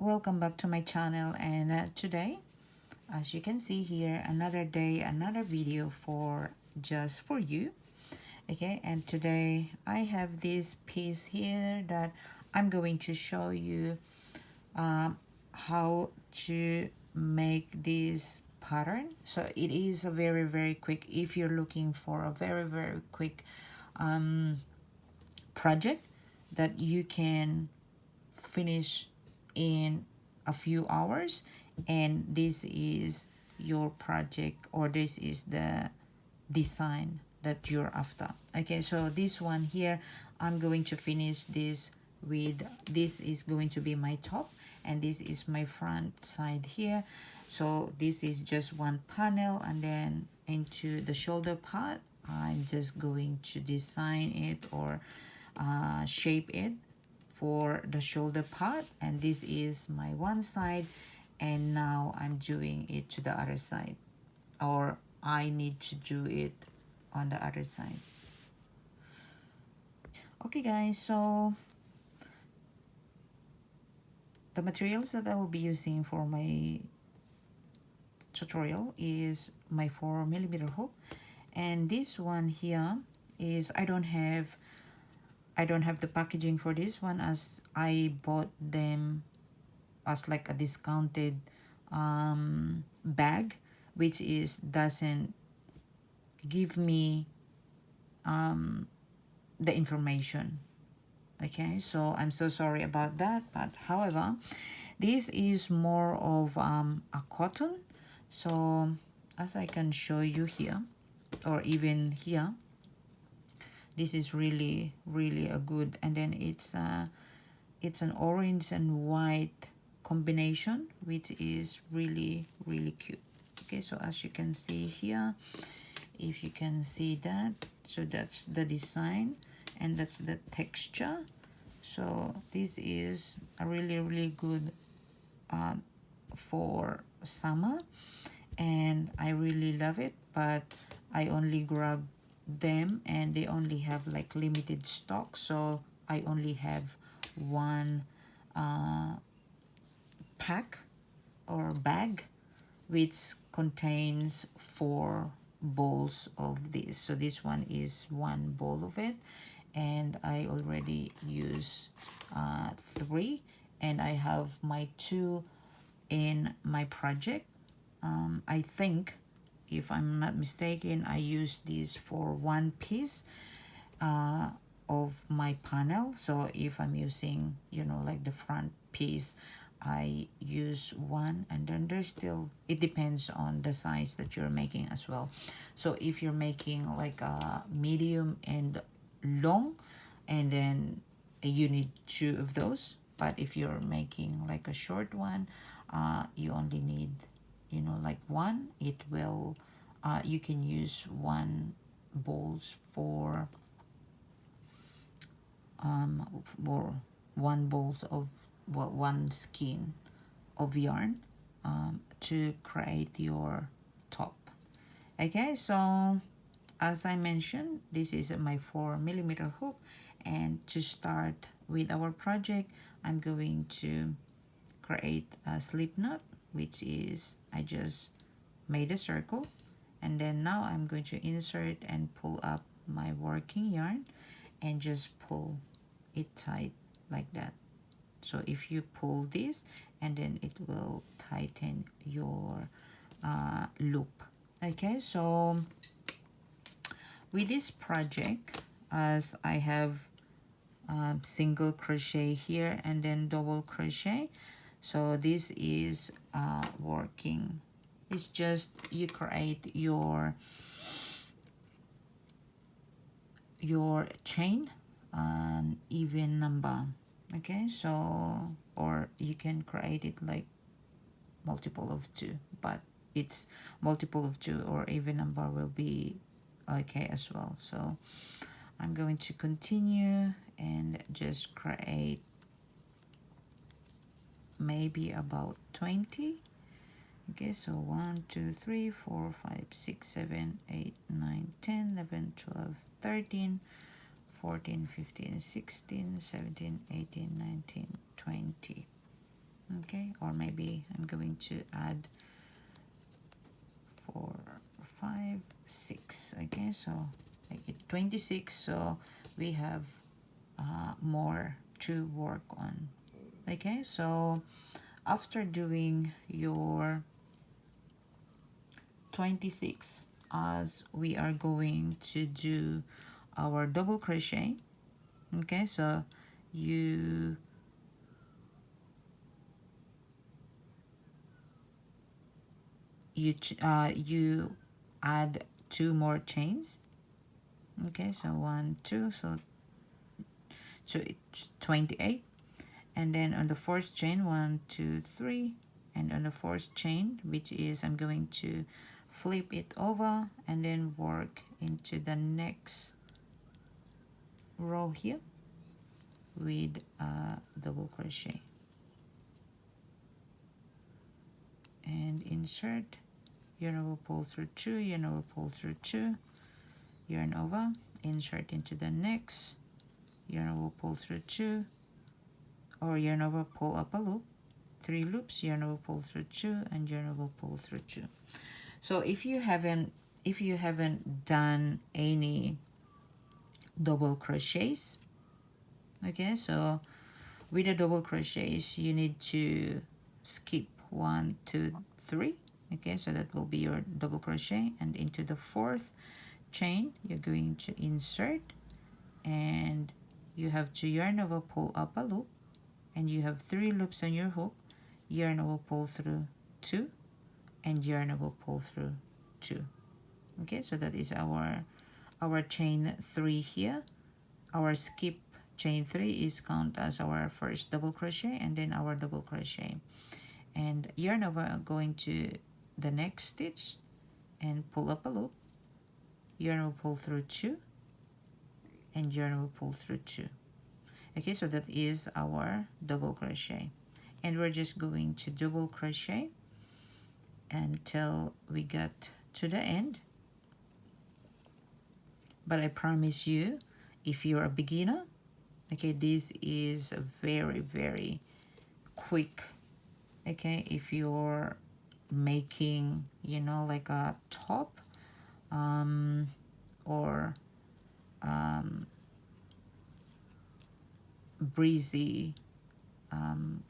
welcome back to my channel. And today, as you can see here, another day, another video for just for you. Okay, and today I have this piece here that I'm going to show you how to make this pattern. So it is a very quick, if you're looking for a very quick project that you can finish in a few hours, and this is your project, or this is the design that you're after. Okay, so this one here, I'm going to finish this with, this is going to be my top, and this is my front side here. So this is just one panel, and then into the shoulder part I'm just going to design it, or shape it for the shoulder part. And this is my one side, and now I'm doing it to the other side, or I need to do it on the other side. Okay guys, so the materials that I will be using for my tutorial is my 4mm hook, and this one here is, I don't have the packaging for this one, as I bought them as like a discounted bag, which is doesn't give me the information. Okay, so I'm so sorry about that, but however, this is more of a cotton. So as I can show you here, or even here, this is really a good, and then it's an orange and white combination, which is really cute. Okay, so as you can see here, if you can see that, so that's the design and that's the texture. So this is a really good for summer, and I really love it, but I only grab them and they only have like limited stock, so I only have one pack or bag which contains 4 bowls of this. So this one is 1 bowl of it, and I already use 3, and I have my 2 in my project. I think, if I'm not mistaken, I use this for 1 piece of my panel. So if I'm using, you know, like the front piece, I use 1, and then there's still, it depends on the size that you're making as well. So if you're making like a medium and long, and then you need 2 of those. But if you're making like a short one, you only need, you know, like 1. It will you can use 1 bowls for 1 bowls of, well, 1 skein of yarn to create your top. Okay, so as I mentioned, this is my 4mm hook, and to start with our project, I'm going to create a slip knot, which is, I just made a circle, and then now I'm going to insert and pull up my working yarn and just pull it tight like that. So if you pull this, and then it will tighten your loop. Okay, so with this project, as I have single crochet here and then double crochet, so this is working. It's just you create your chain an even number. Okay, so, or you can create it like multiple of 2, but it's multiple of 2 or even number will be okay as well. So I'm going to continue and just create maybe about 20. Okay, so 1 2 3 4 5 6 7 8 9 10 11 12 13 14 15 16 17 18 19 20. Okay, or maybe I'm going to add 4, 5, 6. Okay, so make it 26. So we have more to work on. Okay, so after doing your 26, as we are going to do our double crochet. Okay, so you you add 2 more chains. Okay, so 1 2, so it's 28, and then on the fourth chain 1 2 3, and on the fourth chain, which is I'm going to flip it over and then work into the next row here with a double crochet and insert, yarn over, pull through 2, yarn over, pull through 2, yarn over, insert into the next, yarn over, pull through 2, or yarn over, pull up a loop, 3 loops, yarn over, pull through 2, and yarn over, pull through 2. So if you haven't done any double crochets, okay, so with the double crochets you need to skip 1 2 3. Okay, so that will be your double crochet, and into the fourth chain you're going to insert, and you have to yarn over, pull up a loop, and you have 3 loops on your hook, yarn over, pull through 2, and yarn over, pull through 2. Okay, so that is our chain 3 here. Our skip chain 3 is count as our first double crochet, and then our double crochet, and yarn over, going to the next stitch and pull up a loop, yarn over, pull through 2, and yarn over, pull through 2. Okay, so that is our double crochet, and we're just going to double crochet until we get to the end. But I promise you, if you're a beginner, okay, this is very, very quick. Okay, if you're making, you know, like a top or breezy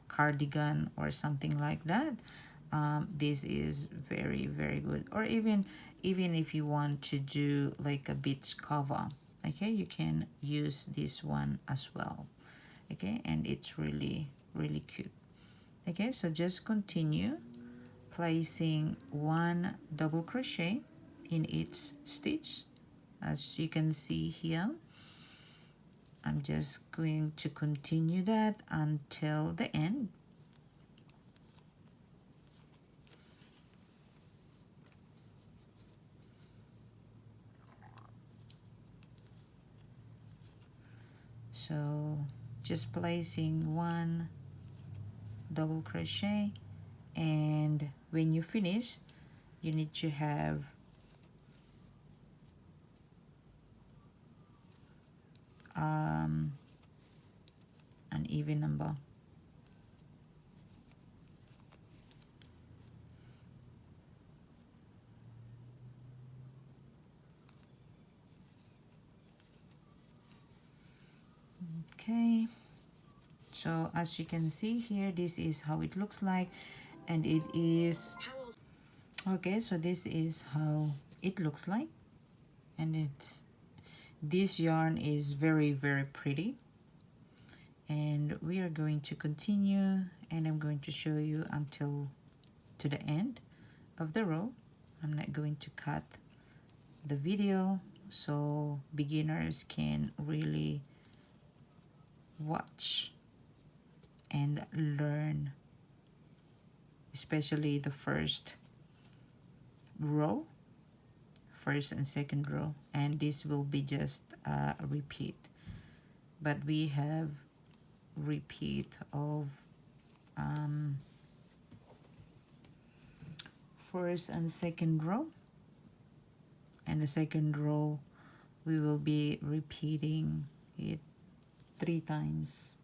cardigan or something like that, this is very, very good. Or even if you want to do like a beach cover, okay, you can use this one as well. Okay, and it's really, really cute. Okay, so just continue placing 1 double crochet in each stitch. As you can see here, I'm just going to continue that until the end. So just placing 1 double crochet, and when you finish, you need to have an even number. Okay, so as you can see here, this is how it looks like, and it is okay. So this is how it looks like, and this yarn is very, very pretty, and we are going to continue, and I'm going to show you until to the end of the row. I'm not going to cut the video so beginners can really watch and learn, especially the first row, first and second row, and this will be just a repeat, but we have repeat of first and second row, and the second row we will be repeating it 3 times.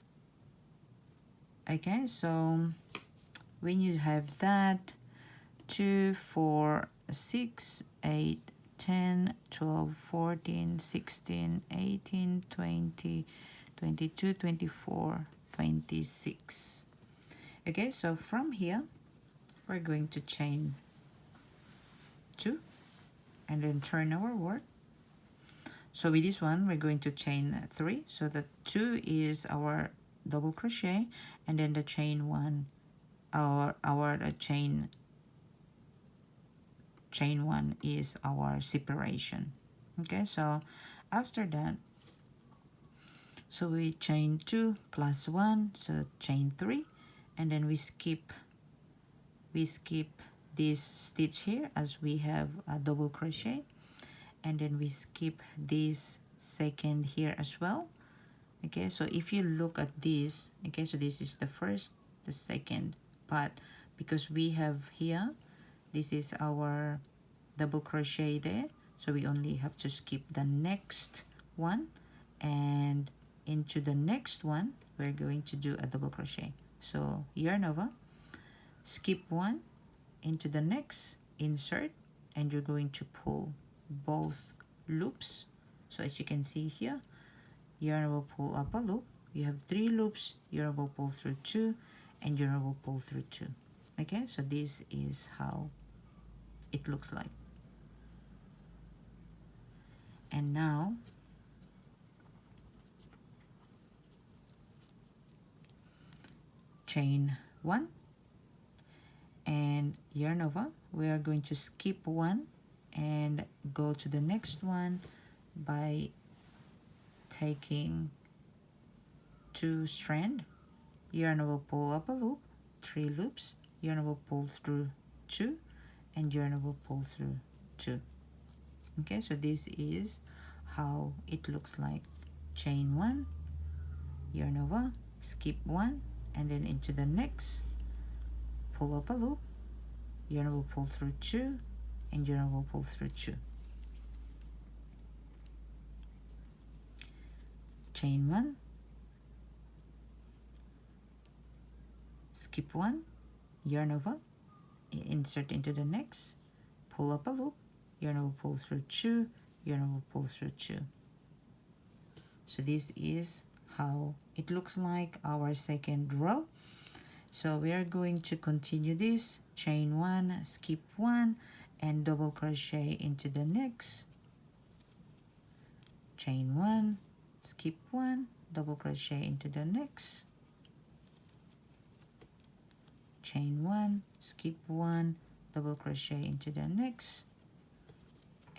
Okay, so when you have that, 2, 4, 6, 8, 10, 12, 14, 16, 18, 20, 22, 24, 26. Okay, so from here we're going to chain 2 and then turn our work. So with this one we're going to chain 3, so that 2 is our double crochet, and then the chain 1, our chain 1 is our separation. Okay, so after that, so we chain 2 plus 1, so chain 3, and then we skip this stitch here as we have a double crochet, and then we skip this second here as well. Okay, so if you look at this, okay, so this is the first, the second, but because we have here, this is our double crochet there, so we only have to skip the next one, and into the next one we're going to do a double crochet. So yarn over, skip 1, into the next, insert, and you're going to pull both loops. So as you can see here, yarn over, pull up a loop, you have 3 loops, yarn over, pull through 2, and yarn over, pull through 2. Okay, so this is how it looks like. And now chain 1 and yarn over, we are going to skip 1 and go to the next one by taking 2 strand, yarn over, pull up a loop, 3 loops, yarn over, pull through 2, and yarn over, pull through 2. Okay, so this is how it looks like. Chain 1, yarn over, skip 1, and then into the next, pull up a loop, yarn over, pull through 2, and yarn over, pull through 2. Chain 1, skip 1, yarn over, insert into the next, pull up a loop, yarn over, pull through 2, yarn over, pull through 2. So this is how it looks like, our second row. So we are going to continue this, chain 1, skip 1, and double crochet into the next, chain 1, skip 1, double crochet into the next, chain 1, skip 1, double crochet into the next,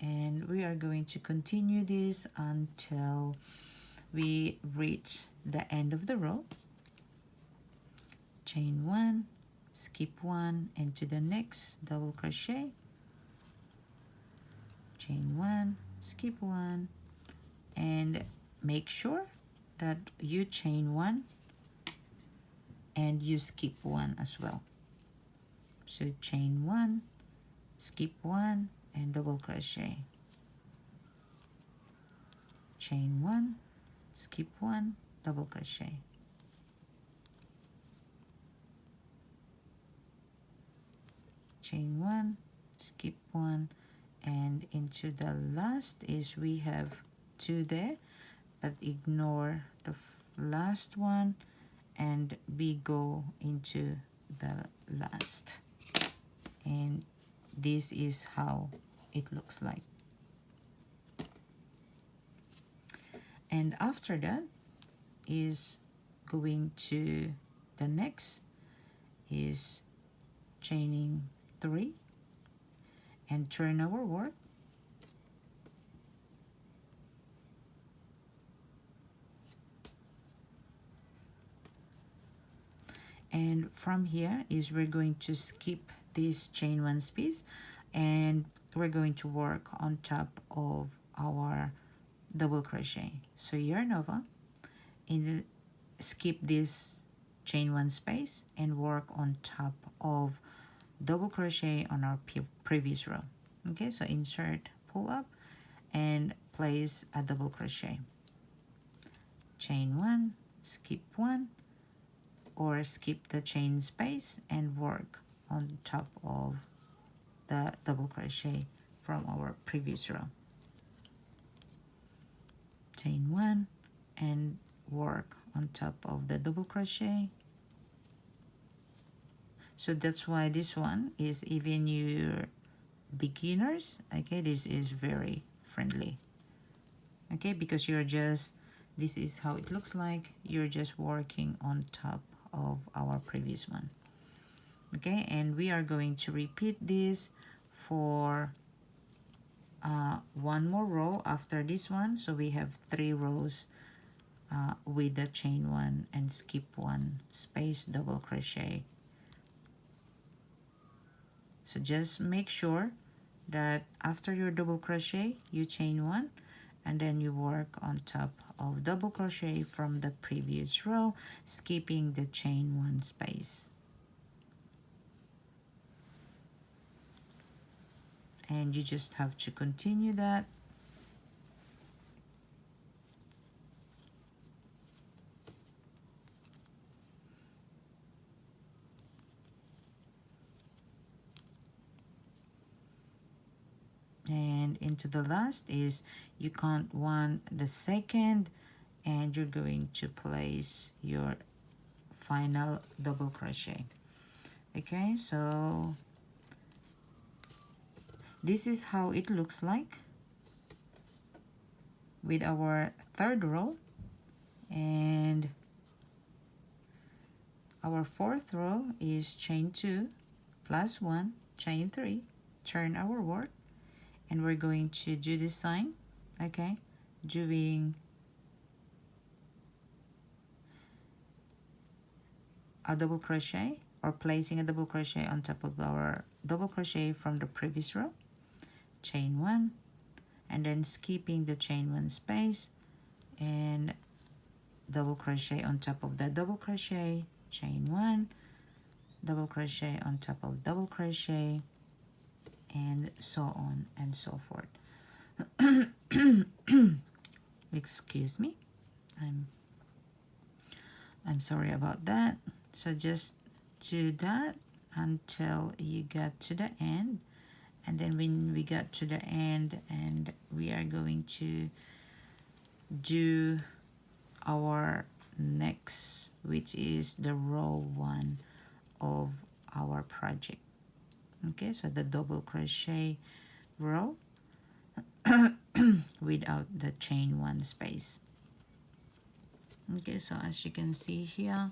and we are going to continue this until we reach the end of the row. Chain 1, skip 1, into the next, double crochet, chain 1, skip 1, and make sure that you chain 1 and you skip 1 as well. So chain 1, skip 1, and double crochet, chain 1, skip 1, double crochet, chain 1, skip 1, and into the last is we have 2 there, but ignore the last one and we go into the last, and this is how it looks like. And after that is going to the next is chaining 3 and turn our work, and from here is we're going to skip this chain 1 space and we're going to work on top of our double crochet. So yarn over, skip this chain 1 space and work on top of double crochet on our previous row. Okay, so insert, pull up, and place a double crochet, chain 1, skip 1, or skip the chain space and work on top of the double crochet from our previous row. Chain 1 and work on top of the double crochet. So that's why this one is, even your beginners, okay, this is very friendly, okay, because you're just, this is how it looks like, you're just working on top of our previous one. Okay, and we are going to repeat this for one more row after this one. So we have 3 rows with the chain 1 and skip 1 space double crochet. So just make sure that after your double crochet you chain 1 and then you work on top of double crochet from the previous row, skipping the chain 1 space. And you just have to continue that. And into the last is you count 1 the second and you're going to place your final double crochet. Okay, so this is how it looks like with our 3rd row, and our 4th row is chain 2 plus 1 chain 3, turn our work, and we're going to do the sign, okay, doing a double crochet or placing a double crochet on top of our double crochet from the previous row, chain 1, and then skipping the chain 1 space and double crochet on top of that double crochet, chain 1, double crochet on top of double crochet, and so on and so forth. Excuse me, I'm sorry about that. So just do that until you get to the end, and then when we get to the end, and we are going to do our next, which is the row 1 of our project. Okay, so the double crochet row without the chain 1 space. Okay, so as you can see here,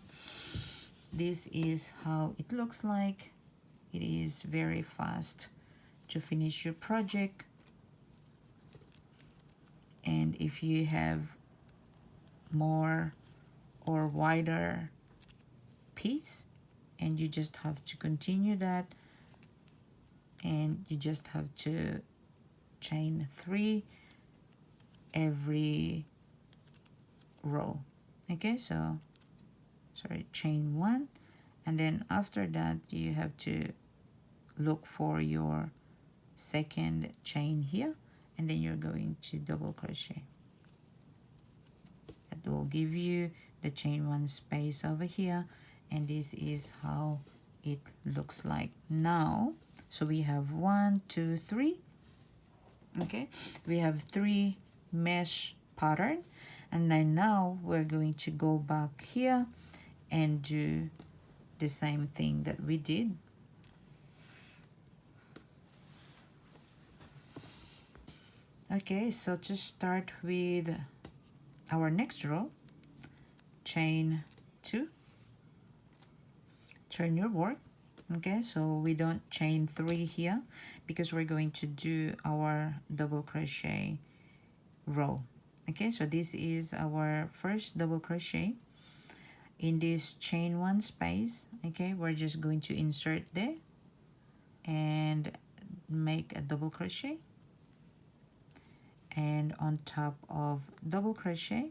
this is how it looks like. It is very fast to finish your project, and if you have more or wider piece, and you just have to continue that, and you just have to chain 3 every row. Okay, so sorry, chain 1, and then after that you have to look for your 2nd chain here, and then you're going to double crochet. That will give you the chain 1 space over here, and this is how it looks like now. So we have 1 2 3. Okay, we have 3 mesh pattern, and then now we're going to go back here and do the same thing that we did. Okay, so to start with our next row, chain 2, turn your work. Okay, so we don't chain 3 here because we're going to do our double crochet row. Okay, so this is our first double crochet in this chain 1 space. Okay, we're just going to insert there and make a double crochet, and on top of double crochet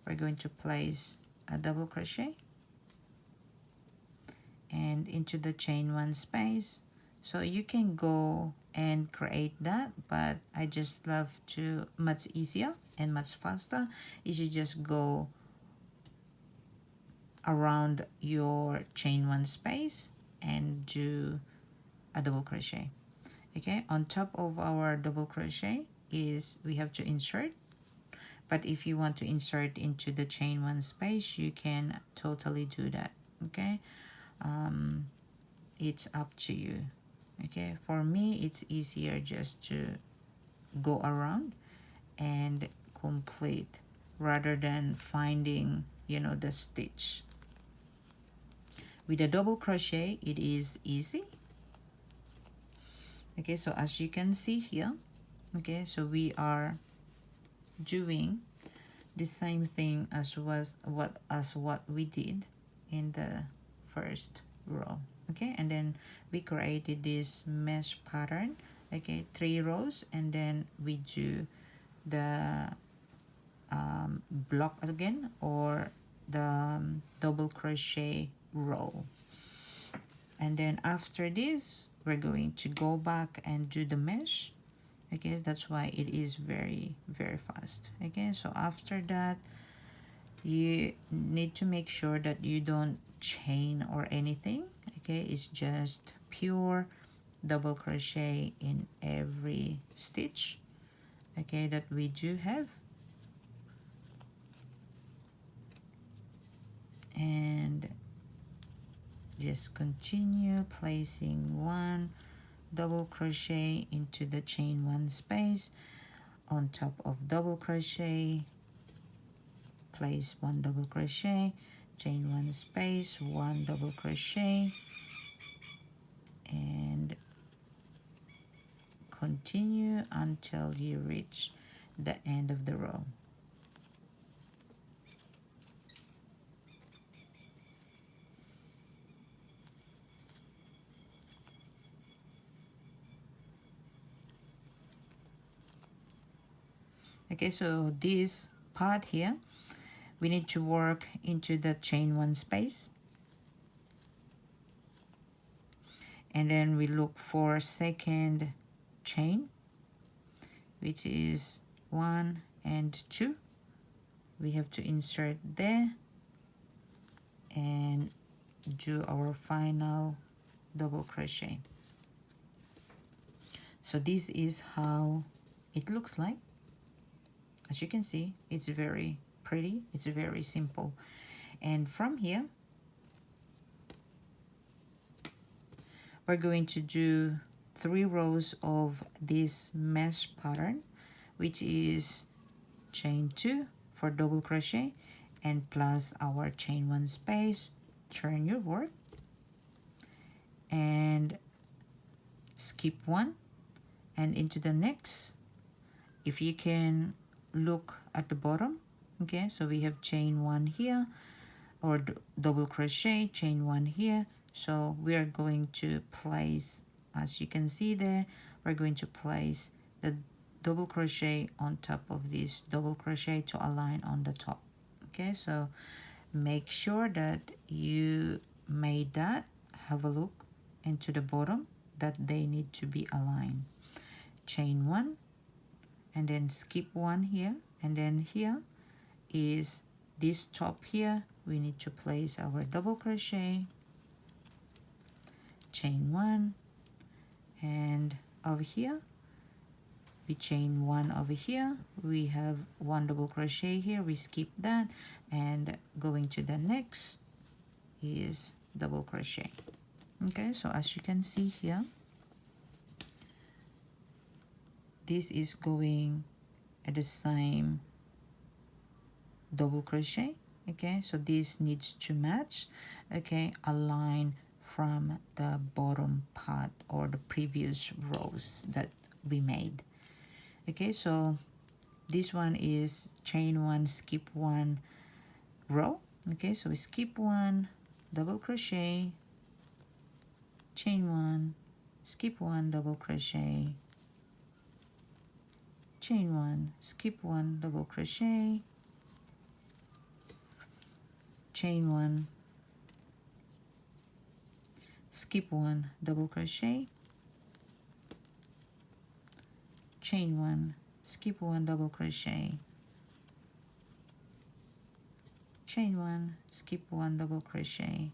we're going to place a double crochet and into the chain 1 space. So you can go and create that, but I just love to, much easier and much faster is you just go around your chain one space and do a double crochet. Okay, on top of our double crochet is we have to insert, but if you want to insert into the chain one space, you can totally do that. Okay, it's up to you. Okay, for me it's easier just to go around and complete rather than finding, you know, the stitch. With a double crochet it is easy. Okay, so as you can see here, okay, so we are doing the same thing as what we did in the first row. Okay, and then we created this mesh pattern. Okay, 3 rows, and then we do the block again, or the double crochet row. And then after this we're going to go back and do the mesh. Okay, that's why it is very fast. Okay, so after that you need to make sure that you don't chain or anything. Okay, it's just pure double crochet in every stitch, okay, that we do have. And just continue placing 1 double crochet into the chain 1 space. On top of double crochet, place 1 double crochet, chain 1 space, 1 double crochet, and continue until you reach the end of the row. Okay, so this part here, we need to work into the chain 1 space, and then we look for second chain, which is 1 and 2. We have to insert there and do our final double crochet. So this is how it looks like. As you can see, it's very pretty, it's very simple. And from here we're going to do 3 rows of this mesh pattern, which is chain 2 for double crochet and plus our chain 1 space. Turn your work and skip 1 and into the next. If you can look at the bottom, okay, so we have chain 1 here, or double crochet, chain 1 here. So we are going to place, as you can see there, we're going to place the double crochet on top of this double crochet to align on the top. Okay, so make sure that you made that. Have a look into the bottom that they need to be aligned. Chain 1 and then skip 1 here, and then here is this top here. We need to place our double crochet, chain 1, and over here we chain 1 over here. We have 1 double crochet here, we skip that, and going to the next is double crochet. Okay, so as you can see here, this is going at the same double crochet. Okay, so this needs to match, okay, align from the bottom part or the previous rows that we made. Okay, so this one is chain 1, skip 1 row. Okay, so we skip 1, double crochet, chain 1, skip 1, double crochet, chain 1, skip 1, double crochet, chain 1, skip 1, double crochet, chain 1, skip 1, double crochet, chain one, skip one, double crochet,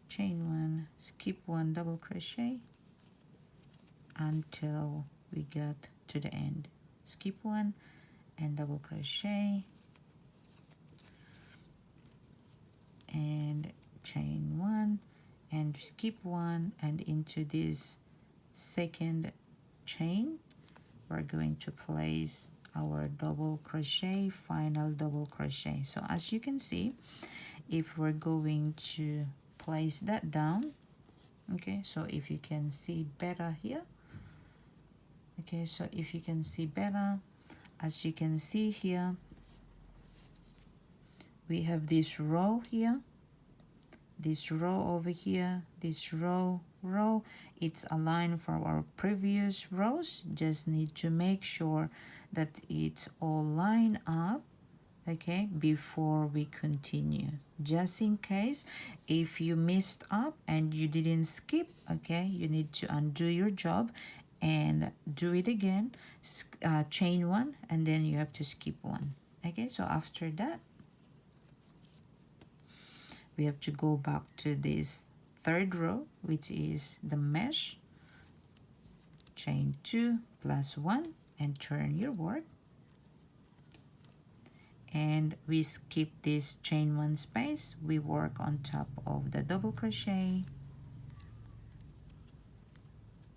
chain one, skip one, double crochet until we get to the end. Skip one and double crochet and chain one and skip one, and into this second chain we're going to place our double crochet, final double crochet. So as you can see, if we're going to place that down, okay, so if you can see better here, okay, so if you can see better, as you can see here, we have this row here, this row over here, this row, it's aligned from our previous rows. Just need to make sure that it's all lined up, okay, before we continue, just in case if you messed up and you didn't skip, okay, you need to undo your job and do it again, chain one, and then you have to skip one. Okay, so after that we have to go back to this third row, which is the mesh, chain two plus one, and turn your work, and we skip this chain one space. We work on top of the double crochet,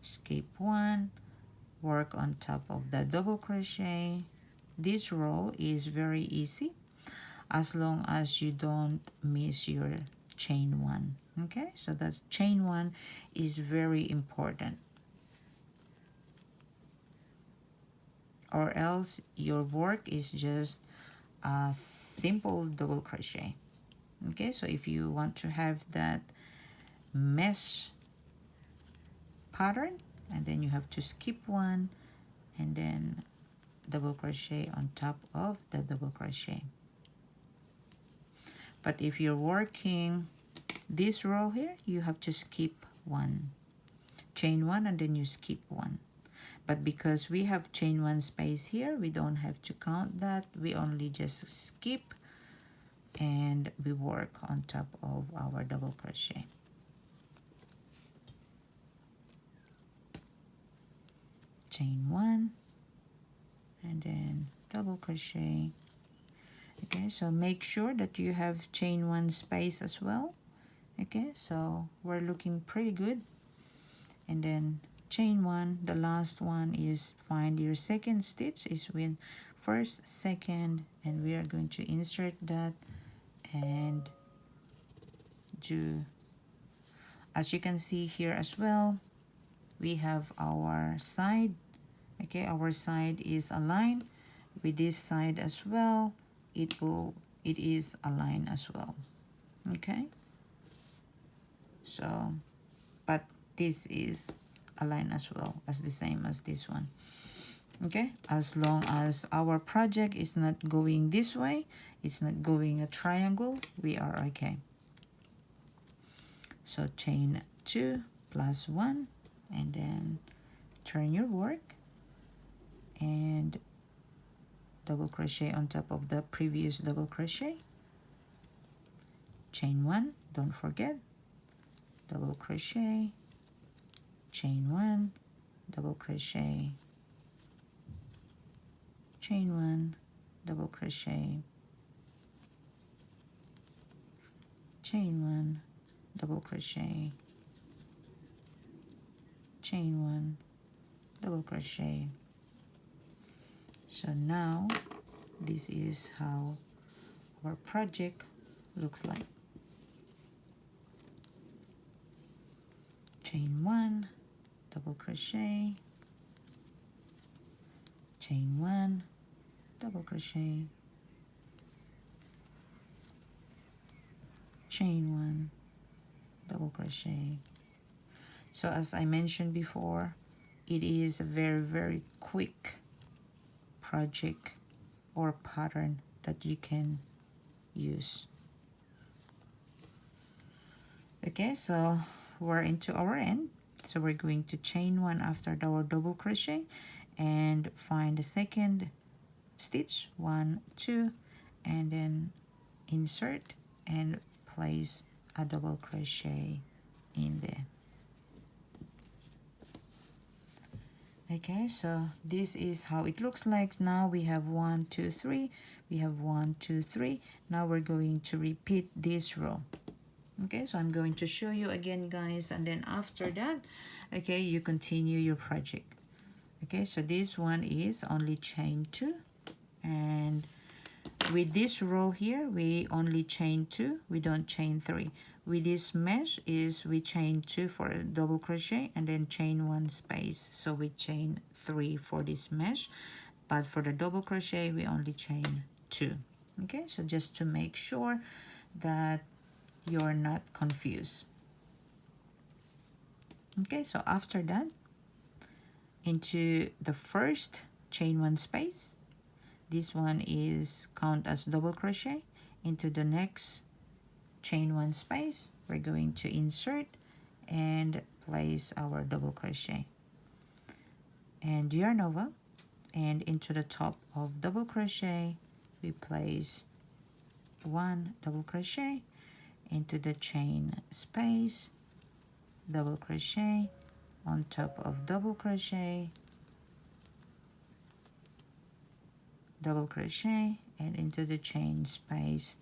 skip one, work on top of the double crochet. This row is very easy as long as you don't miss your chain one. Okay, so that's chain one is very important, or else your work is just a simple double crochet. Okay, so if you want to have that mesh pattern, and then you have to skip one and then double crochet on top of the double crochet. But if you're working this row here, you have to skip one, chain one, and then you skip one. But because we have chain one space here, we don't have to count that. We only just skip and we work on top of our double crochet. Chain one and then double crochet. Okay, so make sure that you have chain one space as well. Okay, so we're looking pretty good. And then chain one, the last one is find your second stitch, is with first, second, and we are going to insert that and do, as you can see here as well, we have our side. Okay, our side is aligned with this side as well. It is aligned as well. Okay, so but this is aligned as well as the same as this one. Okay, as long as our project is not going this way, it's not going a triangle, we are okay. So chain two plus one, and then turn your work and double crochet on top of the previous double crochet, chain one, don't forget, double crochet, chain one, double crochet, chain one, double crochet, chain one, double crochet, chain one, double crochet. So now this is how our project looks like. Chain one, double crochet, chain one, double crochet, chain one, double crochet. So as I mentioned before, it is a very quick project or pattern that you can use. Okay, so we're into our end. So we're going to chain one after our double crochet and find the second stitch, 1, 2, and then insert and place a double crochet in there. Okay, so this is how it looks like. Now we have 1, 2, 3. We have 1, 2, 3. Now we're going to repeat this row. Okay, so I'm going to show you again, guys, and then after that, okay, you continue your project. Okay, so this one is only chain 2, and with this row here we only chain 2, we don't chain 3. With this mesh is we chain 2 for a double crochet and then chain 1 space, so we chain 3 for this mesh, but for the double crochet we only chain 2. Okay, so just to make sure that you're not confused. Okay, so after that, into the first chain 1 space, this one is count as double crochet. Into the next chain 1 space, we're going to insert and place our double crochet and yarn over, and into the top of double crochet we place 1 double crochet, into the chain space, double crochet, on top of double crochet, double crochet, and into the chain space,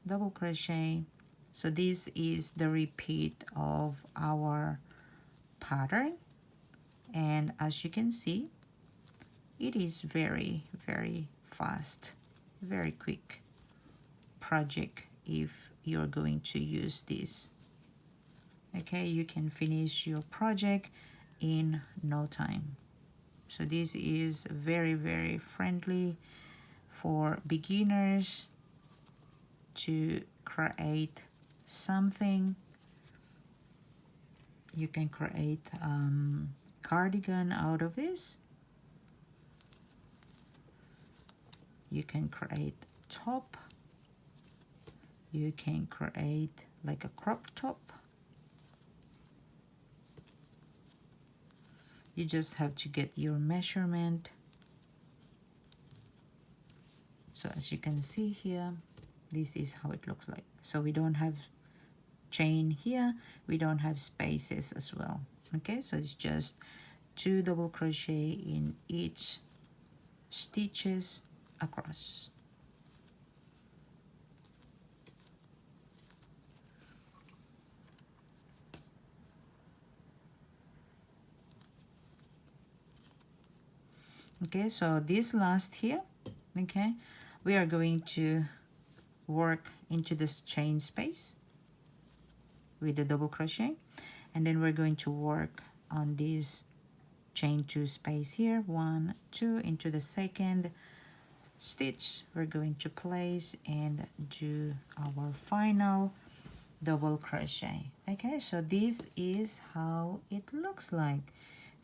double crochet. So this is the repeat of our pattern, and as you can see, it is very fast, very quick project if you're going to use this. Okay, you can finish your project in no time. So this is very friendly for beginners to create something. You can create cardigan out of this. You can create top. You can create like a crop top. You just have to get your measurement. So as you can see here, this is how it looks like. So we don't have chain here, we don't have spaces as well. Okay, so it's just 2 double crochet in each stitches across. Okay, so this last here, okay, we are going to work into this chain space with the double crochet, and then we're going to work on this chain 2 space here, 1, 2, into the second stitch we're going to place and do our final double crochet. Okay, so this is how it looks like.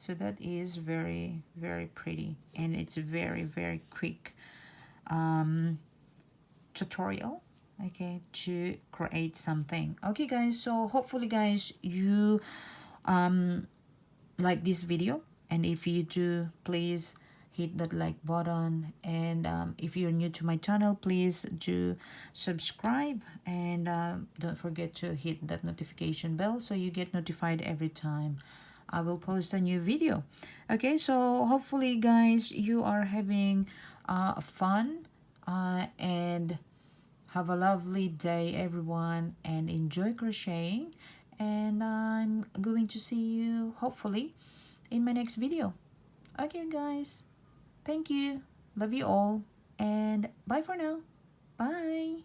So that is very pretty, and it's very quick tutorial, okay, to create something. Okay guys, so hopefully guys you like this video, and if you do, please hit that like button, and if you're new to my channel, please do subscribe, and don't forget to hit that notification bell so you get notified every time I will post a new video. Okay, so hopefully guys you are having fun and have a lovely day everyone, and enjoy crocheting, and I'm going to see you hopefully in my next video. Okay guys, thank you, love you all, and bye for now. Bye.